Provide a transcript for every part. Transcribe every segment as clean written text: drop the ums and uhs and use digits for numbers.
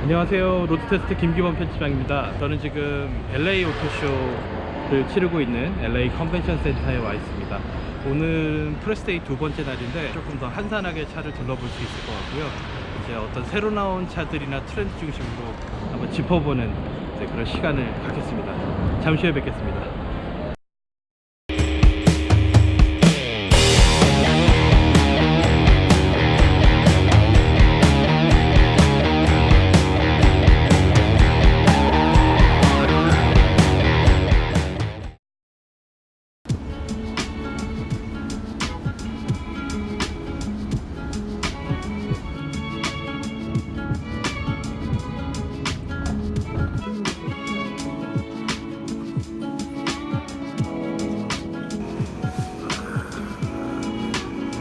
안녕하세요. 로드테스트 김기범 편집장입니다. 저는 지금 LA 오토쇼를 치르고 있는 LA 컨벤션 센터에 와 있습니다. 오늘은 프레스데이 두 번째 날인데 조금 더 한산하게 차를 둘러볼 수 있을 것 같고요. 이제 어떤 새로 나온 차들이나 트렌드 중심으로 한번 짚어보는 그런 시간을 갖겠습니다. 잠시 후에 뵙겠습니다.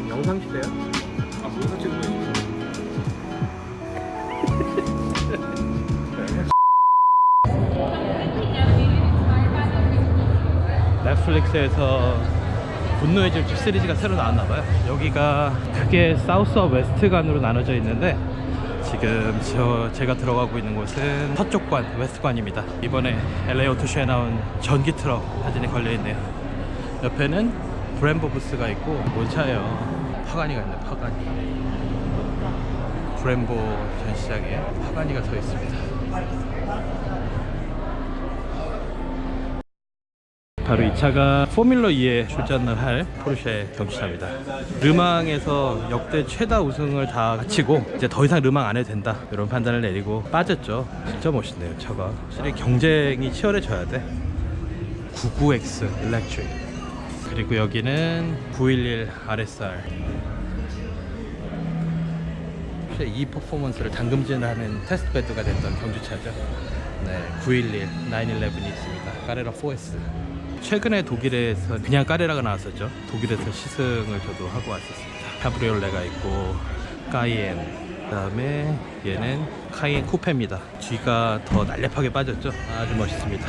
영상 시대야? 아, 뭔가 찍는 거지? 넷플릭스에서 분노의 질주 시리즈가 새로 나왔나봐요. 여기가 크게 사우스와 웨스트관으로 나눠져 있는데 지금 제가 들어가고 있는 곳은 서쪽관, 웨스트관입니다. 이번에 LA 오토쇼에 나온 전기 트럭 사진이 걸려있네요. 옆에는 브렘보 부스가 있고, 뭔 차예요? 파가니가 있네. 파가니. 브렘보 전시장에 파가니가 서 있습니다. 바로 이 차가 포뮬러 2에 출전을 할 포르쉐 경주차입니다. 르망에서 역대 최다 우승을 다 마치고 이제 더 이상 르망 안 해도 된다, 이런 판단을 내리고 빠졌죠. 진짜 멋있네요. 차가 확실히 경쟁이 치열해져야 돼. 99X 일렉트릭. 그리고 여기는 911 RSR. 이 퍼포먼스를 당금질하는 테스트베드가 됐던 경주차죠. 네, 911, 911이 있습니다. 카레라 4S. 최근에 독일에서 그냥 까레라가 나왔었죠. 독일에서 시승을 저도 하고 왔었습니다. 카브리올레가 있고, 까이엔, 그 다음에 얘는 카이엔 쿠페입니다. 뒤가 더 날렵하게 빠졌죠. 아주 멋있습니다.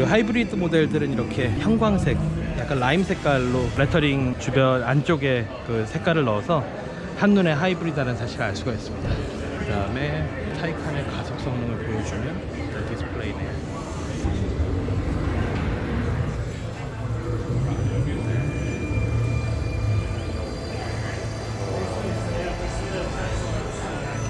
하이브리드 모델들은 이렇게 형광색, 약간 라임 색깔로 레터링 주변 안쪽에 그 색깔을 넣어서 한눈에 하이브리드라는 사실을 알 수가 있습니다. 그 다음에 타이칸의 가속 성능을 보여주는 디스플레이네요.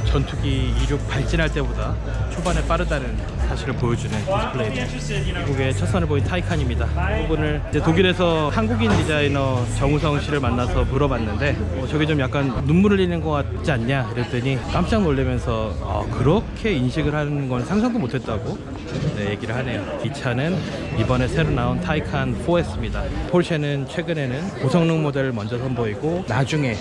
전투기 이륙 발진할 때보다 초반에 빠르다는 사실을 보여주는 디스플레이입니다. 미국의 첫 선을 보인 타이칸입니다. 이 부분을 이제 독일에서 한국인 디자이너 정우성 씨를 만나서 물어봤는데 저게 좀 약간 눈물 흘리는 것 같지 않냐 이랬더니 깜짝 놀라면서 그렇게 인식을 하는 건 상상도 못했다고 얘기를 하네요. 이 차는 이번에 새로 나온 타이칸 4S입니다. 포르쉐는 최근에는 고성능 모델을 먼저 선보이고 나중에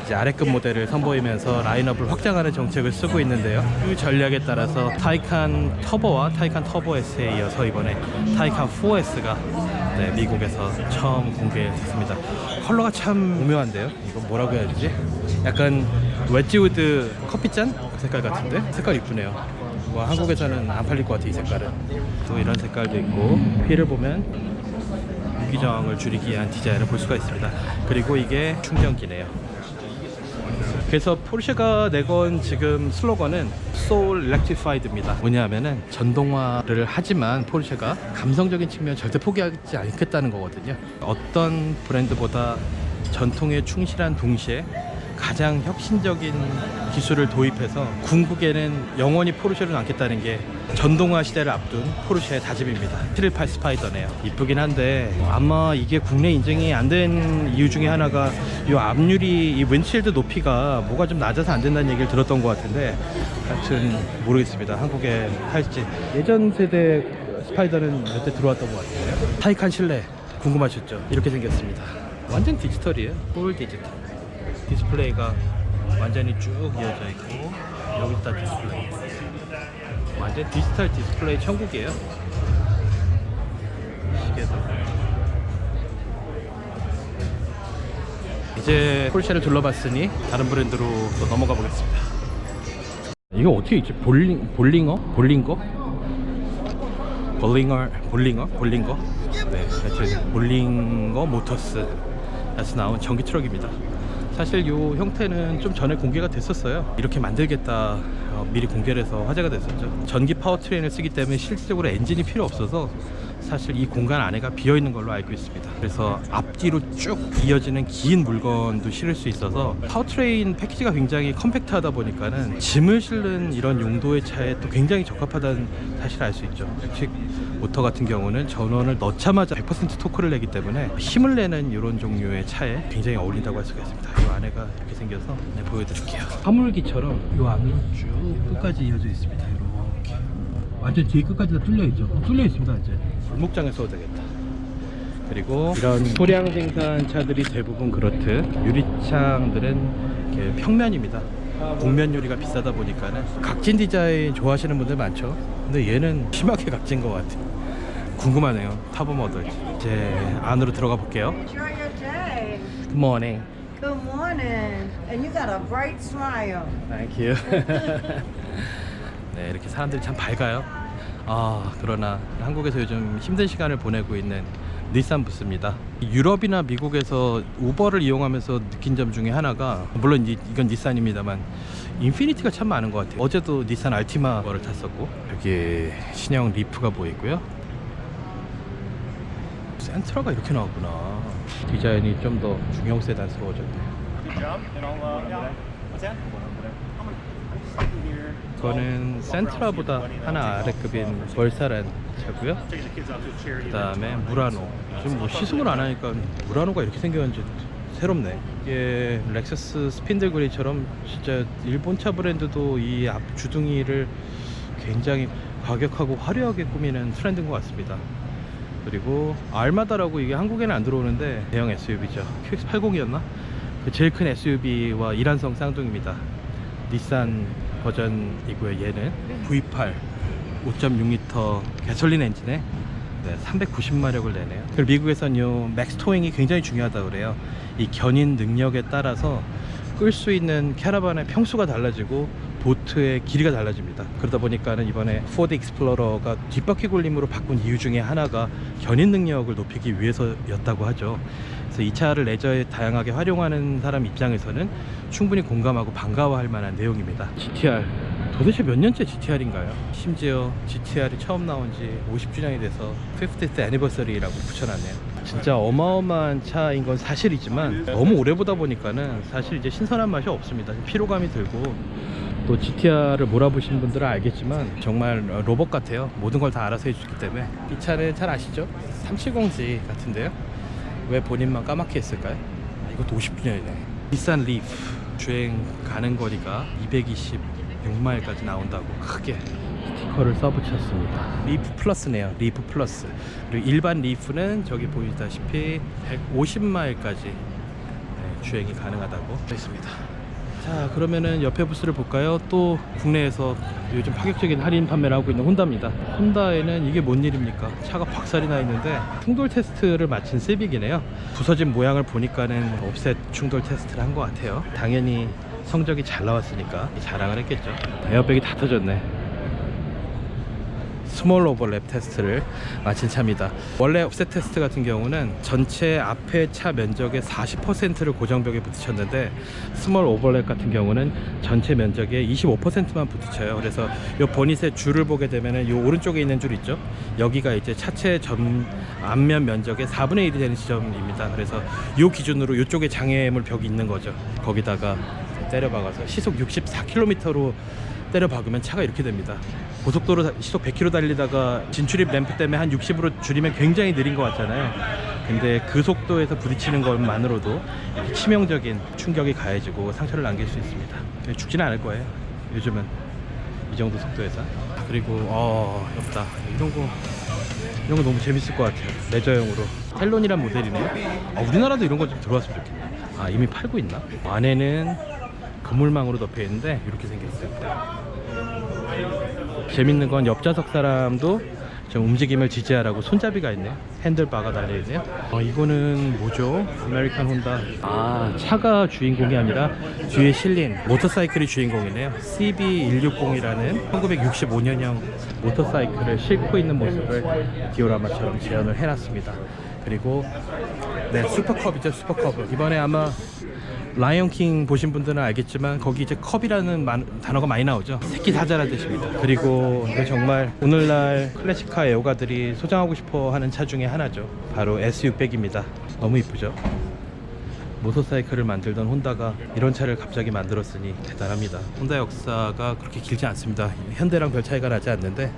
이제 아래급 모델을 선보이면서 라인업을 확장하는 정책을 쓰고 있는데요. 그 전략에 따라서 타이칸 터보와 타이칸 터보 S에 이어서 이번에 타이칸 4S가 미국에서 처음 공개됐습니다. 컬러가 참 오묘한데요. 이거 뭐라고 해야 되지? 약간 웨지우드 커피잔 색깔 같은데? 색깔 이쁘네요. 뭐 한국에서는 안 팔릴 것 같아, 이 색깔은. 또 이런 색깔도 있고, 휠을 보면 무기저항을 줄이기 위한 디자인을 볼 수가 있습니다. 그리고 이게 충전기네요. 그래서 포르쉐가 내건 지금 슬로건은 Soul Electrified입니다. 뭐냐면은 전동화를 하지만 포르쉐가 감성적인 측면 절대 포기하지 않겠다는 거거든요. 어떤 브랜드보다 전통에 충실한 동시에 가장 혁신적인 기술을 도입해서 궁극에는 영원히 포르쉐를 남겠다는 게 전동화 시대를 앞둔 포르쉐의 다짐입니다. 718 스파이더네요. 이쁘긴 한데 아마 이게 국내 인증이 안 된 이유 중에 하나가 이 앞유리, 이 윈dshield 높이가 뭐가 좀 낮아서 안 된다는 얘기를 들었던 것 같은데, 하여튼 모르겠습니다. 한국에 할지. 예전 세대 스파이더는 몇 대 들어왔던 것 같아요. 타이칸 실내 궁금하셨죠? 이렇게 생겼습니다. 완전 디지털이에요. 폴 디지털. 디스플레이가 완전히 쭉 이어져 있고, 여기다 디스플레이. 완전 디지털 디스플레이 천국이에요. 시계도. 이제 포르쉐를 둘러봤으니 다른 브랜드로 또 넘어가 보겠습니다. 이거 어떻게 있지? 볼링거? 네, 하여튼 볼링거 모터스에서 나온 전기 트럭입니다. 사실 이 형태는 좀 전에 공개가 됐었어요. 이렇게 만들겠다 미리 공개를 해서 화제가 됐었죠. 전기 파워트레인을 쓰기 때문에 실질적으로 엔진이 필요 없어서 사실 이 공간 안에가 비어 있는 걸로 알고 있습니다. 그래서 앞뒤로 쭉 이어지는 긴 물건도 실을 수 있어서 파워트레인 패키지가 굉장히 컴팩트하다 보니까는 짐을 실는 이런 용도의 차에 또 굉장히 적합하다는 사실을 알 수 있죠. 특히 모터 같은 경우는 전원을 넣자마자 100% 토크를 내기 때문에 힘을 내는 이런 종류의 차에 굉장히 어울린다고 할 수가 있습니다. 이 안에가 이렇게 생겨서 보여드릴게요. 화물기처럼 이 안으로 쭉 끝까지 이어져 있습니다. 이렇게 완전 뒤에 끝까지 다 뚫려 있죠. 뚫려 있습니다. 이제 골목장에 써도 되겠다. 그리고 이런 소량 생산 차들이 대부분 그렇듯 유리창들은 이렇게 평면입니다. 곡면 유리가 비싸다 보니까는 각진 디자인 좋아하시는 분들 많죠. 근데 얘는 심하게 각진 것 같아요. 궁금하네요. 타보면 어떨지. 이제 안으로 들어가 볼게요. Enjoy your day. Good morning. Good morning. And you got a bright smile. Thank you. 네, 이렇게 사람들이 참 밝아요. 그러나 한국에서 요즘 힘든 시간을 보내고 있는 닛산 부스입니다. 유럽이나 미국에서 우버를 이용하면서 느낀 점 중에 하나가, 물론 이건 닛산입니다만 인피니티가 참 많은 것 같아요. 어제도 닛산 알티마를 탔었고, 여기 신형 리프가 보이고요. 센트라가 이렇게 나왔구나. 디자인이 좀 더 중형 세단스러워졌네. 이거는 센트라보다 하나 아래급인 벌사란 차고요. 그 다음에 무라노. 지금 뭐 시승을 안 하니까 무라노가 이렇게 생겼는지 새롭네. 이게 렉서스 스핀들 그레이처럼 진짜 일본 차 브랜드도 이 앞 주둥이를 굉장히 과격하고 화려하게 꾸미는 트렌드인 것 같습니다. 그리고 알마다라고, 이게 한국에는 안 들어오는데 대형 SUV죠. QX80이었나? 그 제일 큰 SUV와 일란성 쌍둥이입니다. 닛산 버전이고요. 얘는 V8 5.6L 가솔린 엔진에 390마력을 내네요. 그리고 미국에서는 요 맥스 토잉이 굉장히 중요하다고 그래요. 이 견인 능력에 따라서 끌 수 있는 캐러반의 평수가 달라지고 보트의 길이가 달라집니다. 그러다 보니까는 이번에 포드 익스플로러가 뒷바퀴 굴림으로 바꾼 이유 중에 하나가 견인 능력을 높이기 위해서였다고 하죠. 그래서 이 차를 레저에 다양하게 활용하는 사람 입장에서는 충분히 공감하고 반가워할 만한 내용입니다. GTR 도대체 몇 년째 GTR인가요? 심지어 GTR이 처음 나온 지 50주년이 돼서 50th Anniversary라고 붙여놨네요. 진짜 어마어마한 차인 건 사실이지만 너무 오래 보다 보니까는 사실 이제 신선한 맛이 없습니다. 피로감이 들고, 또 GTR을 몰아보신 분들은 알겠지만 정말 로봇 같아요. 모든 걸 다 알아서 해주기 때문에. 이 차는 잘 아시죠? 370Z 같은데요. 왜 본인만 까맣게 했을까요? 이것도 50주년이네. 닛산 리프 주행 가는 거리가 226마일까지 나온다고 크게 스티커를 써붙였습니다. 리프 플러스네요. 리프 플러스. 그리고 일반 리프는 저기 보이다시피 150마일까지 주행이 가능하다고 했습니다. 자, 그러면은 옆에 부스를 볼까요? 또 국내에서 요즘 파격적인 할인 판매를 하고 있는 혼다입니다. 혼다에는 이게 뭔 일입니까? 차가 박살이 나 있는데 충돌 테스트를 마친 시빅이네요. 부서진 모양을 보니까는 옵셋 충돌 테스트를 한 것 같아요. 당연히 성적이 잘 나왔으니까 자랑을 했겠죠. 에어백이 다 터졌네. 스몰 오버랩 테스트를 마친 차입니다. 원래 옵셋 테스트 같은 경우는 전체 앞에 차 면적의 40%를 고정벽에 부딪혔는데, 스몰 오버랩 같은 경우는 전체 면적의 25%만 부딪혀요. 그래서 이 보닛의 줄을 보게 되면은 이 오른쪽에 있는 줄 있죠? 여기가 이제 차체 앞면 면적의 4분의 1이 되는 지점입니다. 그래서 이 기준으로 이쪽에 장애물 벽이 있는 거죠. 거기다가 때려 박아서 시속 64km로 때려 박으면 차가 이렇게 됩니다. 고속도로 시속 100km 달리다가 진출입 램프 때문에 한 60으로 줄이면 굉장히 느린 것 같잖아요. 근데 그 속도에서 부딪히는 것만으로도 치명적인 충격이 가해지고 상처를 남길 수 있습니다. 죽지는 않을 거예요. 요즘은 이 정도 속도에서. 그리고 없다. 이런 거 너무 재밌을 것 같아요. 레저용으로. 텔론이란 모델이네요. 우리나라도 이런 거 좀 들어왔으면 좋겠네. 이미 팔고 있나? 안에는 그물망으로 덮여 있는데 이렇게 생겼어요. 재밌는 건 옆좌석 사람도 좀 움직임을 지지하라고 손잡이가 있네요. 핸들바가 달려있네요. 이거는 뭐죠? 아메리칸 혼다. 차가 주인공이 아니라 뒤에 실린 모터사이클이 주인공이네요. CB160이라는 1965년형 모터사이클을 싣고 있는 모습을 디오라마처럼 재현을 해놨습니다. 그리고 슈퍼컵이죠. 슈퍼컵. 이번에 아마 라이언킹 보신 분들은 알겠지만 거기 이제 컵이라는 단어가 많이 나오죠. 새끼 다 자란 뜻입니다. 그리고 이거 정말 오늘날 클래식카 애호가들이 소장하고 싶어 하는 차 중에 하나죠. 바로 S600입니다. 너무 이쁘죠. 모터사이클을 만들던 혼다가 이런 차를 갑자기 만들었으니 대단합니다. 혼다 역사가 그렇게 길지 않습니다. 현대랑 별 차이가 나지 않는데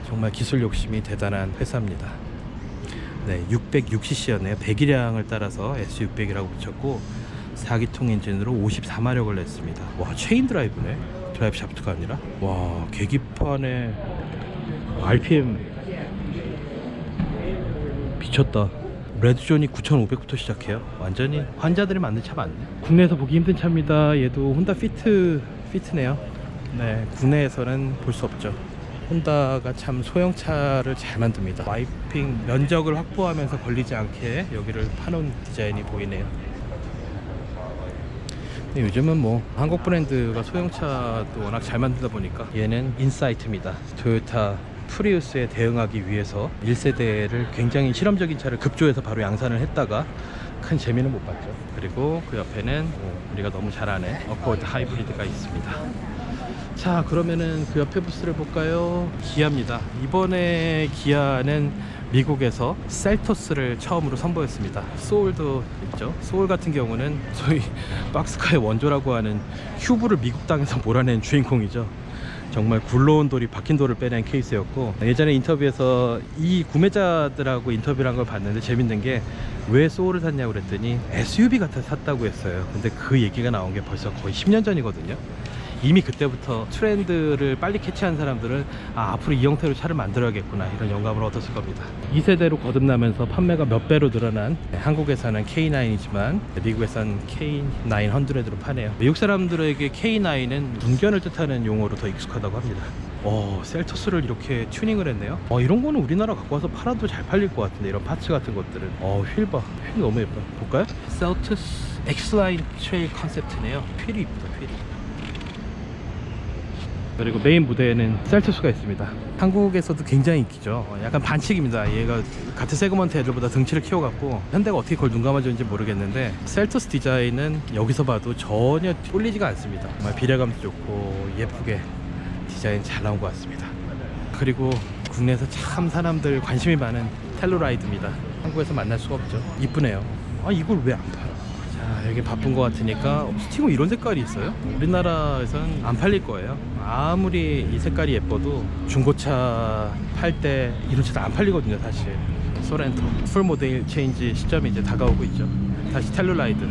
정말 기술 욕심이 대단한 회사입니다. 네, 660cc였네요. 배기량을 따라서 S600이라고 붙였고 4기통 엔진으로 54마력을 냈습니다. 와, 체인 드라이브네. 드라이브 샤프트가 아니라. 와, 계기판에 RPM 미쳤다. 레드존이 9,500부터 시작해요. 완전히 환자들이 만든 차 맞네. 국내에서 보기 힘든 차입니다. 얘도 혼다 피트네요. 네, 국내에서는 볼 수 없죠. 혼다가 참 소형차를 잘 만듭니다. 와이핑 면적을 확보하면서 걸리지 않게 여기를 파놓은 디자인이 보이네요. 근데 요즘은 뭐 한국 브랜드가 소형차도 워낙 잘 만들다 보니까 얘는 인사이트입니다. 토요타 프리우스에 대응하기 위해서 1세대를 굉장히 실험적인 차를 급조해서 바로 양산을 했다가 큰 재미는 못 봤죠. 그리고 그 옆에는 우리가 너무 잘 아는 어코드 하이브리드가 있습니다. 자, 그러면은 그 옆에 부스를 볼까요? 기아입니다. 이번에 기아는 미국에서 셀토스를 처음으로 선보였습니다. 소울도 있죠. 소울 같은 경우는 소위 박스카의 원조라고 하는 큐브를 미국 땅에서 몰아낸 주인공이죠. 정말 굴러온 돌이 박힌 돌을 빼낸 케이스였고, 예전에 인터뷰에서 이 구매자들하고 인터뷰를 한 걸 봤는데 재밌는 게 왜 소울을 샀냐고 그랬더니 SUV 같아서 샀다고 했어요. 근데 그 얘기가 나온 게 벌써 거의 10년 전이거든요. 이미 그때부터 트렌드를 빨리 캐치한 사람들은 앞으로 이 형태로 차를 만들어야겠구나 이런 영감을 얻었을 겁니다. 2세대로 거듭나면서 판매가 몇 배로 늘어난 한국에서는 K9이지만 미국에서는 K900로 파네요. 미국 사람들에게 K9은 눈견을 뜻하는 용어로 더 익숙하다고 합니다. 셀토스를 이렇게 튜닝을 했네요. 이런 거는 우리나라 갖고 와서 팔아도 잘 팔릴 것 같은데, 이런 파츠 같은 것들은. 휠 봐. 휠 너무 예뻐. 볼까요? 셀토스 X라인 트레일 컨셉트네요. 휠이 이쁘다. 휠이. 그리고 메인 무대에는 셀토스가 있습니다. 한국에서도 굉장히 인기죠. 약간 반칙입니다. 얘가 같은 세그먼트 애들보다 등치를 키워갖고 현대가 어떻게 그걸 눈감아줬는지 모르겠는데, 셀토스 디자인은 여기서 봐도 전혀 꿀리지가 않습니다. 정말 비례감도 좋고 예쁘게 디자인 잘 나온 것 같습니다. 그리고 국내에서 참 사람들 관심이 많은 텔루라이드입니다. 한국에서 만날 수가 없죠. 이쁘네요. 이걸 왜 안 팔아? 자, 여기 바쁜 것 같으니까 스티커 이런 색깔이 있어요? 우리나라에선 안 팔릴 거예요. 아무리 이 색깔이 예뻐도 중고차 팔 때 이런 차도 안 팔리거든요, 사실. 소렌토 풀 모델 체인지 시점이 이제 다가오고 있죠. 다시 텔루라이드.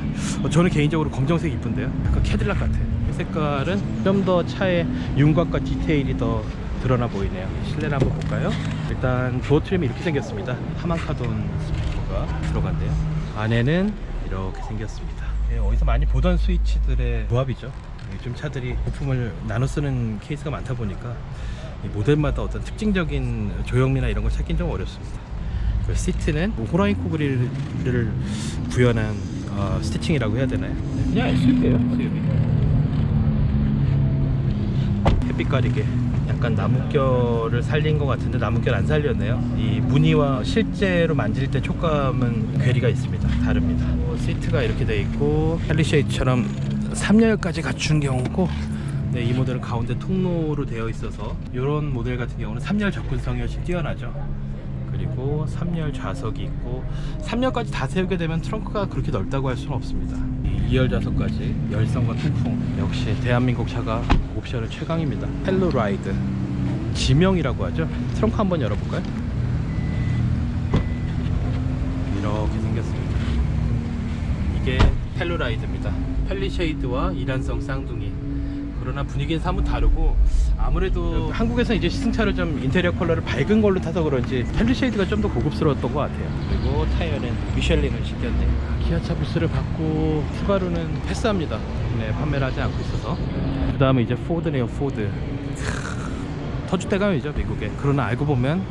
저는 개인적으로 검정색이 이쁜데요. 약간 캐딜락 같아. 이 색깔은 좀 더 차의 윤곽과 디테일이 더 드러나 보이네요. 실내를 한번 볼까요? 일단 도어 트림이 이렇게 생겼습니다. 하만카돈 스피커가 들어간대요. 안에는 이렇게 생겼습니다. 어디서 많이 보던 스위치들의 조합이죠. 요즘 차들이 부품을 나눠 쓰는 케이스가 많다 보니까 이 모델마다 어떤 특징적인 조형미나 이런 걸 찾긴 좀 어렵습니다. 그 시트는 호라이코 그릴을 구현한 스티칭이라고 해야 되나요? 그냥 SUV예요. SUV. 햇빛 가리개. 약간 나뭇결을 살린 것 같은데 나뭇결 안 살렸네요. 이 무늬와 실제로 만질 때 촉감은 괴리가 있습니다. 다릅니다. 시트가 이렇게 돼 있고 팰리쉐이드처럼 3열까지 갖춘 경우고, 네, 이 모델은 가운데 통로로 되어 있어서 이런 모델 같은 경우는 3열 접근성이 훨씬 뛰어나죠. 그리고 3열 좌석이 있고, 3열까지 다 세우게 되면 트렁크가 그렇게 넓다고 할 수는 없습니다. 2열 좌석까지 열선과 통풍, 역시 대한민국 차가 옵션은 최강입니다. 텔루라이드 지명이라고 하죠. 트렁크 한번 열어볼까요? 이렇게 생겼습니다. 이게 텔루라이드입니다. 팰리쉐이드와 이란성 쌍둥이. 그러나 분위기는 사뭇 다르고, 아무래도 한국에서 이제 시승차를 좀 인테리어 컬러를 밝은 걸로 타서 그런지 팰리쉐이드가 좀 더 고급스러웠던 것 같아요. 그리고 타이어는 미쉐린을 신겼네요. 기아차 부스를 받고 추가로는 패스합니다. 네, 판매를 하지 않고 있어서. 그 다음에 이제 포드네요. 포드. 터줏대감이죠, 미국에. 그러나 알고 보면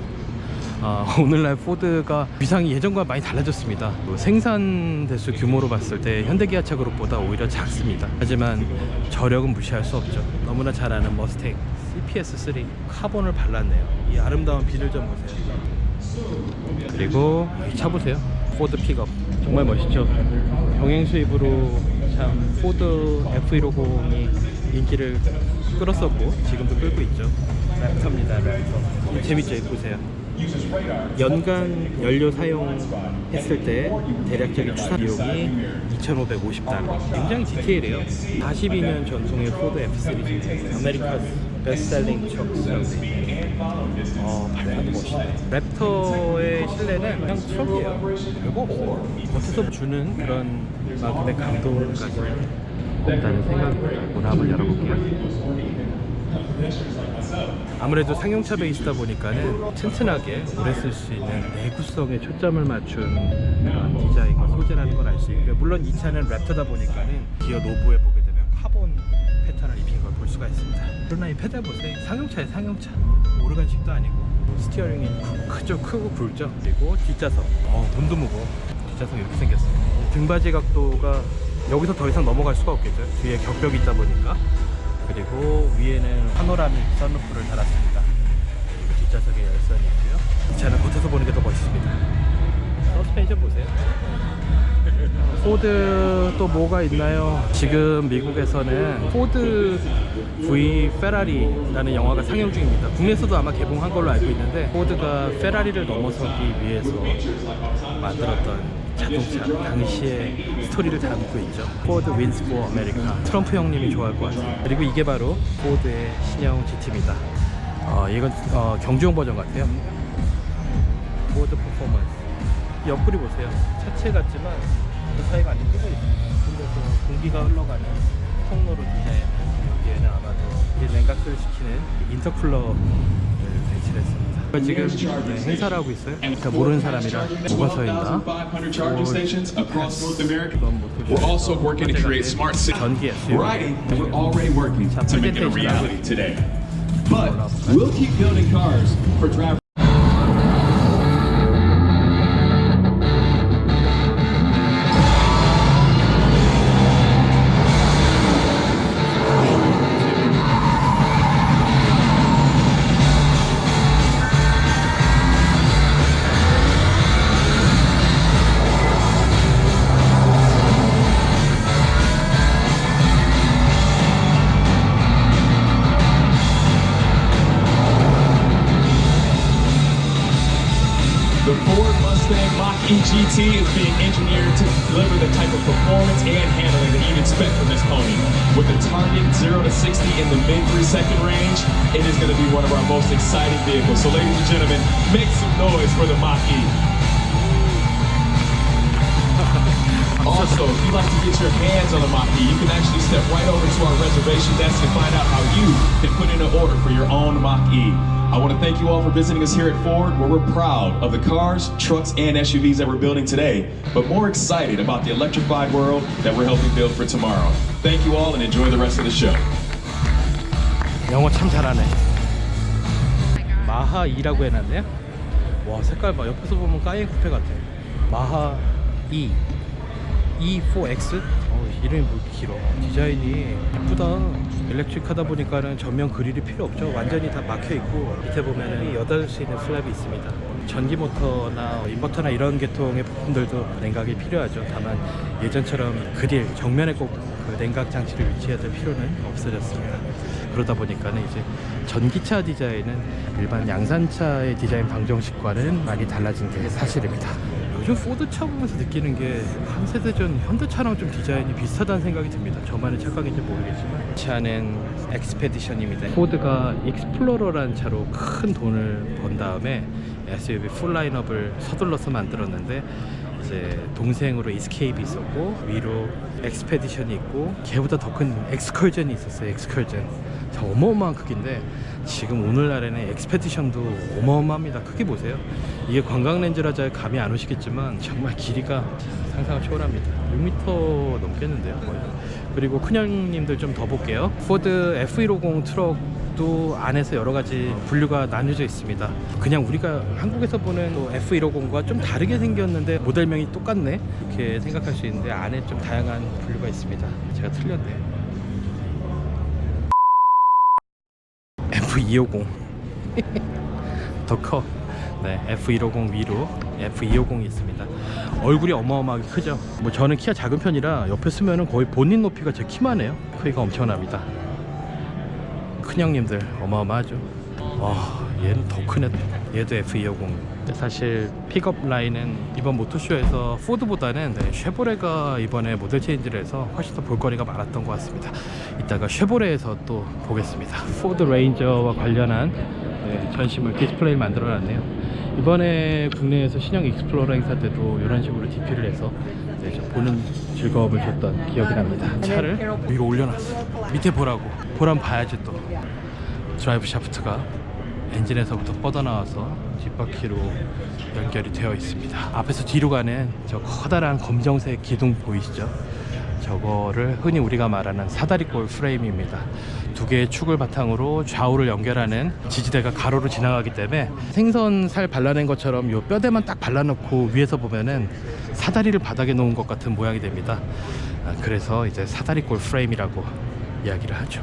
오늘날 포드가 위상이 예전과 많이 달라졌습니다. 생산 대수 규모로 봤을 때 현대기아차 그룹보다 오히려 작습니다. 하지만 저력은 무시할 수 없죠. 너무나 잘 아는 머스탱 CPS3 카본을 발랐네요. 이 아름다운 비를 좀 보세요. 그리고 이 차 보세요. 포드 픽업 정말 멋있죠. 병행 수입으로 참 포드 F150이 인기를 끌었었고 지금도 끌고 있죠. 랩터입니다. 랩터. 재밌죠? 이거 보세요. 연간 연료 사용했을 때 대략적인 추산 비용이 2,550달러. 굉장히 디테일해요. 42년 전통의 포드 F 시리즈 아메리카's 베스트셀링 트럭스. 발판도 멋있네. 랩터의 실내는 그냥 트럭이에요. 별거 없어요. 겉에서 주는 그런 만큼의 감동까지는 없다는 생각입니다. 오늘 한번 열어볼게요. 아무래도 상용차 베이스다 보니까는 튼튼하게 오래 쓸 수 있는 내구성에 초점을 맞춘 그런 디자인과 소재라는 걸 알 수 있고요. 물론 이 차는 랩터다 보니까는 기어 노브에 보게 되면 카본 패턴을 입힌 걸 볼 수가 있습니다. 그러나 이 페달 보세요. 상용차에 상용차. 오르간식도 아니고 스티어링이 크죠. 크고 굵죠. 그리고 뒷좌석. 돈도 무거워. 뒷좌석 이렇게 생겼어요. 등받이 각도가 여기서 더 이상 넘어갈 수가 없겠죠. 뒤에 격벽이 있다 보니까. 그리고 위에는 파노라믹 선루프를 달았습니다. 그리고 뒷좌석에 열선이 있고요. 이 차는 겉에서 보는 게 더 멋있습니다. 서스펜션 보세요. 포드 또 뭐가 있나요? 지금 미국에서는 포드 V 페라리라는 영화가 상영 중입니다. 국내에서도 아마 개봉한 걸로 알고 있는데 포드가 페라리를 넘어서기 위해서 만들었던 자동차 당시의 스토리를 담고 있죠. 포드 윈스 포 아메리카. 트럼프 형님이 좋아할 것 같아요. 그리고 이게 바로 포드의 신형 GT입니다. 이건 경주용 버전 같아요. 포드 퍼포먼스. 옆구리 보세요. 차체 같지만 그 사이가 안에 뚫려 있어요. 근데서 공기가 흘러가는 통로로 디자인. 여기에는 아마도 냉각수를 시키는 인터쿨러를 배치를 했습니다. 지금 행사를 하고 있어요. 자, 모르는 사람이라 뭐가 서있나? We're also working to create smart city 전기 SUV. riding, and we're already working to make it a reality today. But we'll keep building cars for drivers. The Ford Mustang Mach-E GT is being engineered to deliver the type of performance and handling that you'd expect from this pony. With a target 0 to 60 in the mid-3-second range, it is going to be one of our most exciting vehicles. So ladies and gentlemen, make some noise for the Mach-E. Also, if you'd like to get your hands on the Mach-E, you can actually step right over to our reservation desk and find out how you can put in an order for your own Mach-E. I want to thank you all for visiting us here at Ford, where we're proud of the cars, trucks, and SUVs that we're building today, but more excited about the electrified world that we're helping build for tomorrow. Thank you all and enjoy the rest of the show. 영어 참 잘하네. 마하 2라고 해놨네요. 와, 색깔 봐. 옆에서 보면 까이엔 쿠페 같아. 마하 2 E4X? 이름이 뭐 길어. 디자인이 예쁘다. 일렉트릭하다 보니까는 전면 그릴이 필요 없죠. 완전히 다 막혀있고 밑에 보면은 여닫을 수 있는 플랩이 있습니다. 전기 모터나 인버터나 이런 계통의 부품들도 냉각이 필요하죠. 다만 예전처럼 그릴 정면에 꼭 그 냉각 장치를 위치해야 될 필요는 없어졌습니다. 그러다 보니까는 이제 전기차 디자인은 일반 양산차의 디자인 방정식과는 많이 달라진 게 사실입니다. 요즘 포드차 보면서 느끼는 게 한 세대 전 현대차랑 좀 디자인이 비슷하다는 생각이 듭니다. 저만의 착각인지 모르겠지만 이 차는 엑스페디션입니다. 포드가 익스플로러라는 차로 큰 돈을 번 다음에 SUV 풀 라인업을 서둘러서 만들었는데 이제 동생으로 이스케이프 있었고 위로 엑스페디션이 있고 걔보다 더 큰 엑스컬전이 있었어요. 엑스컬전 자, 어마어마한 크기인데 지금 오늘날에는 엑스페디션도 어마어마합니다. 크기 보세요. 이게 관광 렌즈라 잘 감이 안 오시겠지만 정말 길이가 상상을 초월합니다. 6m 넘겠는데요 거의. 그리고 큰형님들 좀 더 볼게요. 포드 F150 트럭도 안에서 여러가지 분류가 나뉘어져 있습니다. 그냥 우리가 한국에서 보는 F150과 좀 다르게 생겼는데 모델명이 똑같네 이렇게 생각할 수 있는데 안에 좀 다양한 분류가 있습니다. 제가 틀렸네요. F250 더 커. 네, F150 위로 F250이 있습니다. 얼굴이 어마어마하게 크죠. 뭐 저는 키가 작은 편이라 옆에 쓰면은 거의 본인 높이가 제 키만 해요. 크기가 엄청납니다. 큰 형님들 어마어마하죠. 와, 얘는 더 크네. 얘도 F250. 사실 픽업 라인은 이번 모토쇼에서 포드보다는 쉐보레가 이번에 모델 체인지를 해서 훨씬 더 볼거리가 많았던 것 같습니다. 이따가 쉐보레에서 또 보겠습니다. 포드 레인저와 관련한 전시물 디스플레이를 만들어 놨네요. 이번에 국내에서 신형 익스플로러 행사 때도 이런 식으로 DP를 해서 좀 보는 즐거움을 줬던 기억이 납니다. 차를 위로 올려놨어. 밑에 보라고. 보라면 봐야지 또. 드라이브 샤프트가 엔진에서부터 뻗어나와서 뒷바퀴로 연결이 되어 있습니다. 앞에서 뒤로 가는 저 커다란 검정색 기둥 보이시죠? 저거를 흔히 우리가 말하는 사다리꼴 프레임입니다. 두 개의 축을 바탕으로 좌우를 연결하는 지지대가 가로로 지나가기 때문에 생선 살 발라낸 것처럼 요 뼈대만 딱 발라놓고 위에서 보면은 사다리를 바닥에 놓은 것 같은 모양이 됩니다. 그래서 이제 사다리꼴 프레임이라고 이야기를 하죠.